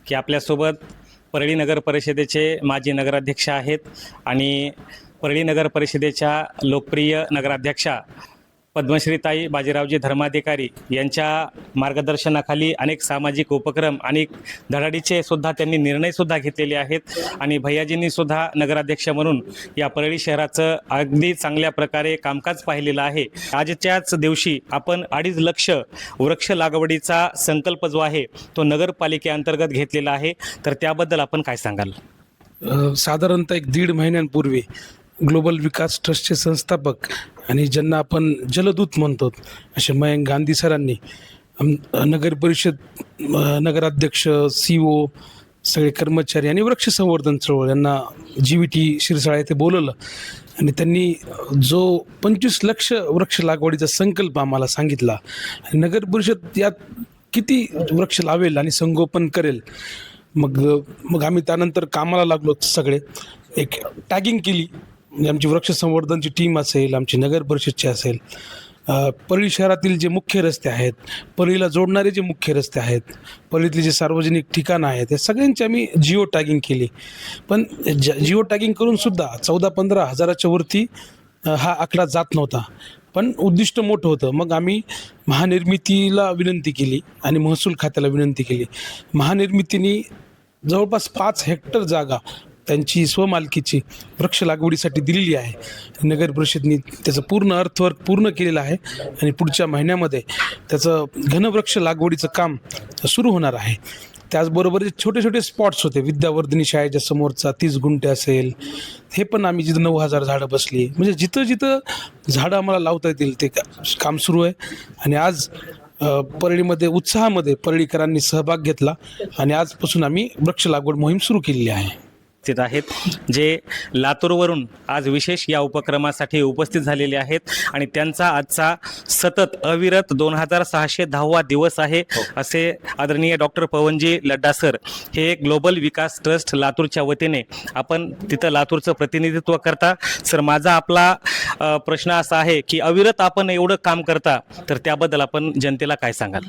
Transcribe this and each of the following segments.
की आपल्यासोबत परळी नगर परिषदेचे माजी नगराध्यक्ष आहेत आणि परळी नगर परिषदेच्या लोकप्रिय नगराध्यक्षा पद्मश्रीताई बाजीरावजी धर्माधिकारी यांच्या मार्गदर्शनाखाली अनेक सामाजिक उपक्रम आणि धडाडीचे सुद्धा त्यांनी निर्णयसुद्धा घेतलेले आहेत आणि भैयाजींनीसुद्धा नगराध्यक्ष म्हणून या परळी शहराचं अगदी चांगल्या प्रकारे कामकाज पाहिलेलं आहे. आजच्याच दिवशी आपण 2.5 लक्ष वृक्ष लागवडीचा संकल्प जो आहे तो नगरपालिकेअंतर्गत घेतलेला आहे, तर त्याबद्दल आपण काय सांगाल? साधारणतः 1.5 महिन्यांपूर्वी ग्लोबल विकास ट्रस्टचे संस्थापक आणि ज्यांना आपण जलदूत म्हणतो असे मयंक गांधी सरांनी नगर परिषद नगराध्यक्ष CO सगळे कर्मचारी आणि वृक्ष संवर्धन चळवळ यांना GVT शिरसाळा येथे बोलवलं आणि त्यांनी जो 25 लक्ष वृक्ष लागवडीचा संकल्प आम्हाला सांगितला आणि नगर परिषद यात किती वृक्ष लावेल आणि संगोपन करेल. मग आम्ही त्यानंतर कामाला लागलो. सगळे एक टॅगिंग केली, म्हणजे आमची वृक्ष संवर्धनची टीम असेल, आमची नगर परिषदची असेल, परळी शहरातील जे मुख्य रस्ते आहेत, परळीला जोडणारे जे मुख्य रस्ते आहेत, परळीतली जे सार्वजनिक ठिकाणं आहेत, या सगळ्यांची आम्ही जिओ टॅगिंग केली. पण जिओ टॅगिंग करूनसुद्धा 14-15 हजाराच्या वरती हा आकडा जात नव्हता. पण उद्दिष्ट मोठं होतं. मग आम्ही महानिर्मितीला विनंती केली आणि महसूल खात्याला विनंती केली. महानिर्मितीने जवळपास 5 हेक्टर जागा त्यांची स्वमालकीची वृक्ष लागवडीसाठी दिलेली आहे. नगर परिषदेने त्याचं पूर्ण अर्थवर्क पूर्ण केलेलं आहे आणि पुढच्या महिन्यामध्ये त्याचं घनवृक्ष लागवडीचं काम सुरू होणार आहे. त्याचबरोबर जे छोटे छोटे स्पॉट्स होते, विद्यावर्धिनी शाळेच्या समोरचा 30 गुंठे असेल, हे पण आम्ही जिथं 9,000 झाडं बसली, म्हणजे जिथं जिथं झाडं आम्हाला लावता येतील ते काम सुरू आहे. आणि आज परळीमध्ये उत्साहामध्ये परळीकरांनी सहभाग घेतला आणि आजपासून आम्ही वृक्ष लागवड मोहीम सुरू केलेली आहे. आहेत जे लातूरवरून आज विशेष या उपक्रमासाठी उपस्थित झालेले आहेत आणि त्यांचा आजचा सतत अविरत 2610वा दिवस आहे असे आदरणीय डॉक्टर पवनजी लड्डा सर हे ग्लोबल विकास ट्रस्ट लातूरच्या वतीने आपण तिथं लातूरचं प्रतिनिधित्व करता. सर, माझा आपला प्रश्न असा आहे की अविरत आपण एवढं काम करता, तर त्याबद्दल आपण जनतेला काय सांगाल?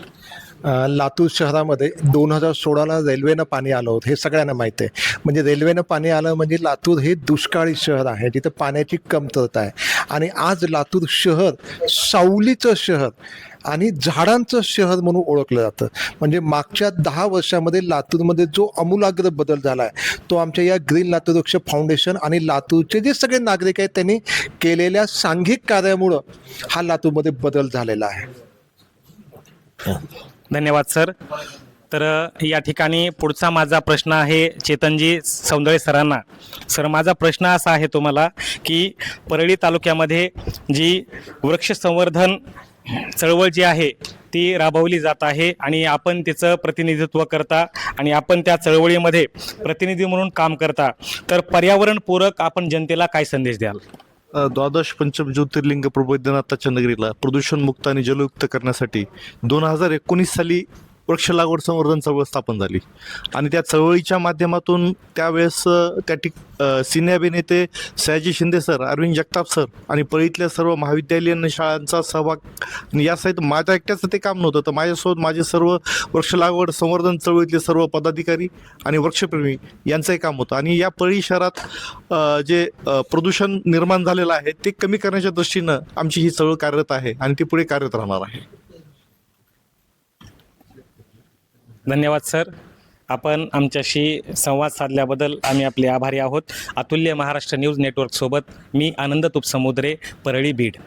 लातूर शहरामध्ये 2016ला रेल्वेनं पाणी आलं होतं, हे सगळ्यांना माहीत आहे. म्हणजे रेल्वेनं पाणी आलं म्हणजे लातूर हे दुष्काळी शहर आहे, जिथं पाण्याची कमतरता आहे. आणि आज लातूर शहर सावलीचं शहर आणि झाडांचं शहर म्हणून ओळखलं जातं. म्हणजे मागच्या 10 वर्षामध्ये लातूरमध्ये जो आमूलाग्र बदल झाला आहे तो आमच्या या ग्रीन लातूर वृक्ष फाउंडेशन आणि लातूरचे जे सगळे नागरिक आहेत त्यांनी केलेल्या सांघिक कार्यामुळं हा लातूरमध्ये बदल झालेला आहे. धन्यवाद सर. तर या ठिकाणी पुढचा माझा प्रश्न आहे चेतनजी सौंदळे सरांना. सर, माझा प्रश्न असा आहे तुम्हाला की परळी तालुक्यामध्ये जी वृक्ष संवर्धन चळवळ जी आहे ती राबवली जात आहे आणि आपण तिचं प्रतिनिधित्व करता आणि आपण त्या चळवळीमध्ये प्रतिनिधी म्हणून काम करता, तर पर्यावरणपूरक आपण जनतेला काय संदेश द्याल? द्वादश पंचम ज्योतिर्लिंग प्रबोधिनाथाच्या नगरीला प्रदूषणमुक्त आणि जलयुक्त करण्यासाठी 2019 साली वृक्ष लागवड संवर्धन चळवळ स्थापन झाली आणि त्या चळवळीच्या माध्यमातून त्यावेळेस सिने अभिनेते सयाजी शिंदे सर, अरविंद जगताप सर आणि परळीतल्या सर्व महाविद्यालयीन शाळांचा सहभाग. आणि यासहित माझ्या एकट्याचं ते काम नव्हतं, तर माझ्यासोबत माझे सर्व वृक्ष लागवड संवर्धन चळवळीतले सर्व पदाधिकारी आणि वृक्षप्रेमी यांचंही काम होतं. आणि या परळी शहरात जे प्रदूषण निर्माण झालेलं आहे ते कमी करण्याच्या दृष्टीनं आमची ही चळवळ कार्यरत आहे आणि ती पुढे कार्यरत राहणार आहे. धन्यवाद सर. आपण आमच्याशी संवाद साधल्याबद्दल आम्ही आपले आभारी आहोत. अतुल्य महाराष्ट्र न्यूज नेटवर्कसोबत मी आनंद तुपसमुद्रे, परळी, बीड.